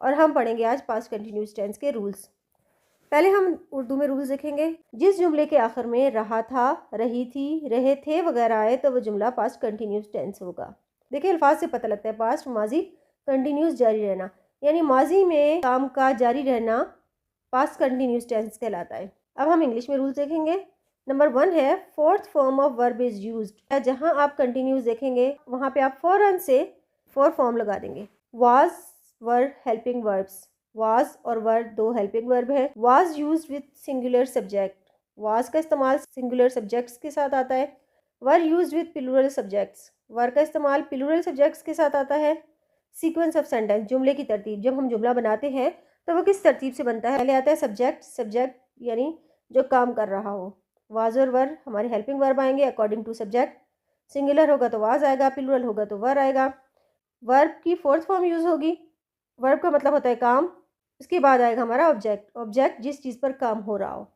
और हम पढ़ेंगे आज पास्ट कंटिन्यूस टेंस के रूल्स। पहले हम उर्दू में रूल्स देखेंगे। जिस जुमले के आखिर में रहा था, रही थी, रहे थे वगैरह आए तो वो जुमला पास्ट कंटिन्यूस टेंस होगा। देखिए अल्फाज से पता लगता है पास्ट माजी कंटिन्यूस जारी रहना, यानी माजी में काम का जारी रहना पास्ट कंटिन्यूस टेंस कहलाता है। अब हम इंग्लिश में रूल्स देखेंगे। नंबर 1 है fourth form of verb is used. जहां आप कंटिन्यूस देखेंगे वहां पे आप फौरन से फॉर फॉर्म लगा देंगे। Was were helping verbs, was और वर दो हेल्पिंग वर्ब है। Was used with singular subject, was का इस्तेमाल सिंगुलर सब्जेक्ट्स के साथ आता है। Were used with plural subjects, were का इस्तेमाल प्लूरल सब्जेक्ट्स के साथ आता है। सीक्वेंस ऑफ सेंटेंस, जुमले की तरतीब, जब हम जुमला बनाते हैं तो वो किस तरतीब से बनता है? पहले आता है सब्जेक्ट, सब्जेक्ट यानी जो काम कर रहा हो। वाज और वर हमारे हेल्पिंग वर्ब आएंगे अकॉर्डिंग टू सब्जेक्ट। सिंगुलर होगा तो वाज आएगा, प्लूरल होगा तो वर आएगा। वर्ब की फोर्थ फॉर्म यूज होगी। वर्ब का मतलब होता है काम। इसके बाद आएगा हमारा ऑब्जेक्ट, ऑब्जेक्ट जिस चीज़ पर काम हो रहा हो।